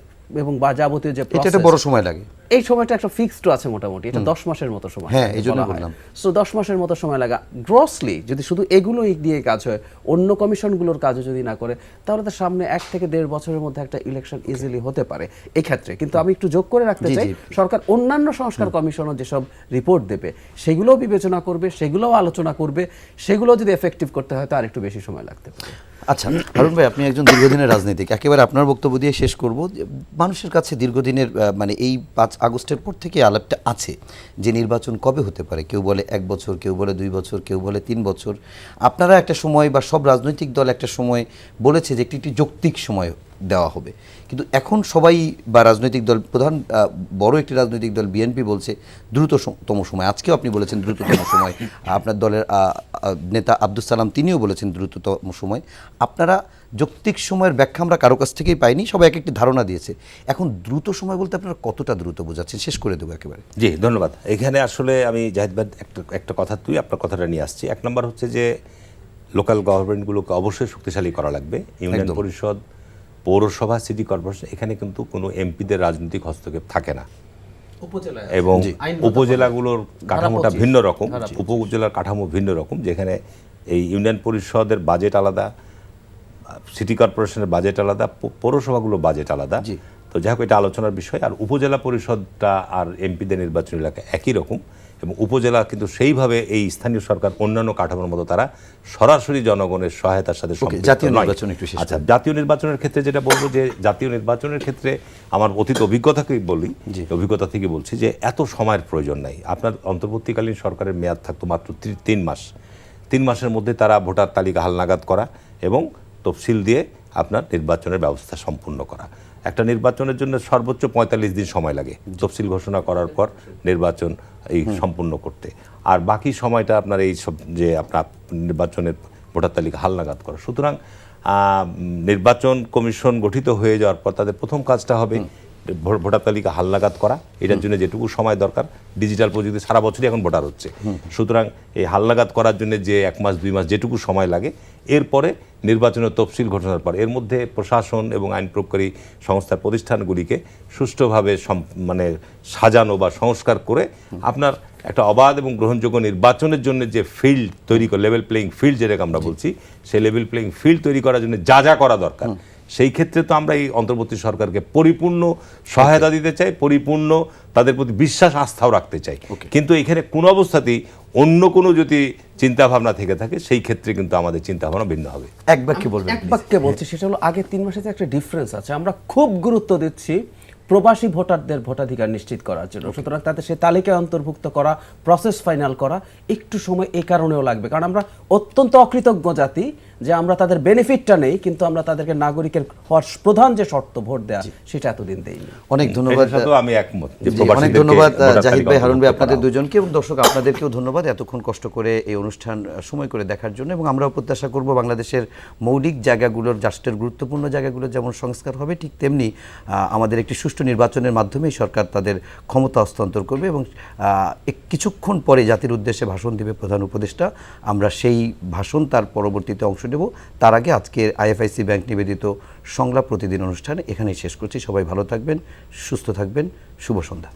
এবং যাবতীয় যে এটা বড় সময় লাগে, এই সময়টা একটা ফিক্সড আছে মোটামুটি, এটা 10 মাসের মতো সময়। হ্যাঁ, এই জন্য বললাম। সো 10 মাসের মতো সময় লাগা গ্রসলি, যদি শুধু এগুলোই দিয়ে কাজ হয়, অন্য কমিশনগুলোর কাজও যদি না করে, তাহলে তো সামনে 1 থেকে 1.5 বছরের মধ্যে একটা ইলেকশন ইজিলি হতে পারে এই ক্ষেত্রে। কিন্তু আমি একটু যোগ করে রাখতে চাই, সরকার অন্যান্য সংস্কার কমিশনও যেসব রিপোর্ট দেবে সেগুলোও বিবেচনা করবে, সেগুলোও আলোচনা করবে, সেগুলো যদি এফেক্টিভ করতে হয় তো আর একটু বেশি সময় লাগতে পারে। আচ্ছা হারুন ভাই, আপনি একজন দীর্ঘদিনের রাজনীতিক, একেবারে আপনার বক্তব্য দিয়ে শেষ করব। মানুষের কাছে দীর্ঘদিনের মানে এই 5 আগস্টের পর থেকে আলাপটা আছে যে নির্বাচন কবে হতে পারে, কেউ বলে 1 বছর, কেউ বলে 2 বছর, কেউ বলে 3 বছর। আপনারা একটা সময় বা সব রাজনৈতিক দল একটা সময় বলেছে যে একটি যৌক্তিক সময় দেওয়া হবে, কিন্তু এখন সবাই বা রাজনৈতিক দল, প্রধান বড় একটি রাজনৈতিক দল বিএনপি বলছে দ্রুততম সময়। আজকেও আপনি বলেছেন দ্রুততম সময়, আপনার দলের নেতা আব্দুস সালাম তিনিও বলেছেন দ্রুততম সময়। আপনারা যৌক্তিক সময়ের ব্যাখ্যা আমরা কারো কাছ থেকেই পাইনি, সবাই এক একটি ধারণা দিয়েছে। এখন দ্রুত সময় বলতে আপনারা কতটা দ্রুত বোঝাচ্ছেন, শেষ করে দেবো একেবারে। জি ধন্যবাদ। এখানে আসলে আমি জাহিদ ভাই একটা কথা তুই আপনার কথাটা নিয়ে আসছি। এক নম্বর হচ্ছে যে লোকাল গভর্নমেন্টগুলোকে অবশ্যই শক্তিশালী করা লাগবে। ইউনিয়ন একদম। পরিষদ, পৌরসভা, সিটি কর্পোরেশন, এখানে কিন্তু কোনো এমপিদের রাজনৈতিক হস্তক্ষেপ থাকে না এবং উপজেলাগুলোর কাঠামোটা ভিন্ন রকম। উপজেলার কাঠামো ভিন্ন রকম, যেখানে এই ইউনিয়ন পরিষদের বাজেট আলাদা, সিটি কর্পোরেশনের বাজেট আলাদা, পৌরসভাগুলোর বাজেট আলাদা। তো যাই হোক, এটা আলোচনার বিষয়। আর উপজেলা পরিষদটা আর এমপিদের নির্বাচনী এলাকা একই রকম, এবং উপজেলা কিন্তু সেইভাবে এই স্থানীয় সরকার অন্যান্য কাঠামোর মতো তারা সরাসরি জনগণের সহায়তার সাথে সম্পৃক্ত জাতীয় নয়। নির্বাচন একটু শেষ আচ্ছা, জাতীয় নির্বাচনের ক্ষেত্রে যেটা বলবো, যে জাতীয় নির্বাচনের ক্ষেত্রে আমার অতীত অভিজ্ঞতাকেই বলি, অভিজ্ঞতা থেকে বলছি যে এত সময়ের প্রয়োজন নাই। আপনার অন্তর্বর্তীকালীন সরকারের মেয়াদ থাকতো মাত্র 3 মাস। 3 মাসের মধ্যে তারা ভোটার তালিকা হালনাগাদ করা এবং তফসিল দিয়ে আপনার নির্বাচনের ব্যবস্থা সম্পূর্ণ করা। একটা নির্বাচনের জন্য সর্বোচ্চ 45 দিন সময় লাগে তফসিল ঘোষণা করার পর নির্বাচন এই সম্পূর্ণ করতে। আর বাকি সময়টা আপনার এই সব যে আপনার নির্বাচনের ভোটার তালিকা হালনাগাদ করা। সুতরাং নির্বাচন কমিশন গঠিত হয়ে যাওয়ার পর তাদের প্রথম কাজটা হবে ভোটার তালিকা হালনাগাদ করা। এটার জন্য যেটুকু সময় দরকার, ডিজিটাল প্রযুক্তি সারা বছরই এখন ভোটার হচ্ছে, সুতরাং এই হালনাগাদ করার জন্য যে 1 মাস 2 মাস যেটুকু সময় লাগে, এরপরে নির্বাচনের তফসিল ঘোষণার পর এর মধ্যে প্রশাসন এবং আইন প্রয়োগকারী সংস্থার প্রতিষ্ঠানগুলিকে সুষ্ঠুভাবে মানে সাজানো বা সংস্কার করে আপনার একটা অবাধ এবং গ্রহণযোগ্য নির্বাচনের জন্য যে ফিল্ড তৈরি করে, লেভেল প্লেইং ফিল্ড যেটাকে আমরা বলছি, সেই লেভেল প্লেইং ফিল্ড তৈরি করার জন্য যা যা করা দরকার, সেই ক্ষেত্রে তো আমরা এই অন্তর্বর্তী সরকারকে পরিপূর্ণ সহায়তা দিতে চাই, পরিপূর্ণ তাদের প্রতি বিশ্বাস আস্থাও রাখতে চাই। কিন্তু এখানে কোনো অবস্থাতেই অন্য কোনো যদি চিন্তা ভাবনা থেকে থাকে, সেই ক্ষেত্রে কিন্তু আমাদের চিন্তা ভাবনা ভিন্ন হবে। এক বাক্যে বলবেন। এক বাক্যে বলছি, সেটা হলো আগে 3 মাসে একটা ডিফারেন্স আছে। আমরা খুব গুরুত্ব দিচ্ছি প্রবাসী ভোটারদের ভোটাধিকার নিশ্চিত করার জন্য, সুতরাং তাদের সেই তালিকায় অন্তর্ভুক্ত করা, প্রসেস ফাইনাল করা একটু সময় এই কারণেও লাগবে, কারণ আমরা অত্যন্ত অকৃতজ্ঞ জাতি যে আমরা তাদের বেনিফিটটা নেই, কিন্তু আমরা তাদেরকে নাগরিকের হওয়ার প্রধান যে শর্ত ভোট দেওয়া, সেটা এতদিন দেইনি। অনেক ধন্যবাদ। আমি একমত। অনেক ধন্যবাদ জাহিদ ভাই, হারুন ভাই, আপনাদের দুজনকে, এবং দর্শক আপনাদেরকেও ধন্যবাদ এতক্ষণ কষ্ট করে এই অনুষ্ঠান সময় করে দেখার জন্য। এবং আমরাও প্রত্যাশা করব বাংলাদেশের মৌলিক জায়গাগুলোর, রাষ্ট্রের গুরুত্বপূর্ণ জায়গাগুলো যেমন সংস্কার হবে, ঠিক তেমনি আমাদের একটি সুষ্ঠু নির্বাচনের মাধ্যমেই সরকার তাদের ক্ষমতা হস্তান্তর করবে। এবং কিছুক্ষণ পরে জাতির উদ্দেশ্যে ভাষণ দেবে প্রধান উপদেষ্টা। আমরা সেই ভাষণ তার পরবর্তীতে অংশ নেব। তার আগে আজকের আইএফআইসি ব্যাংক নিবেদিত সংলাপ প্রতিদিন অনুষ্ঠান এখানেই শেষ করছি। সবাই ভালো থাকবেন, সুস্থ থাকবেন, শুভ সন্ধ্যা।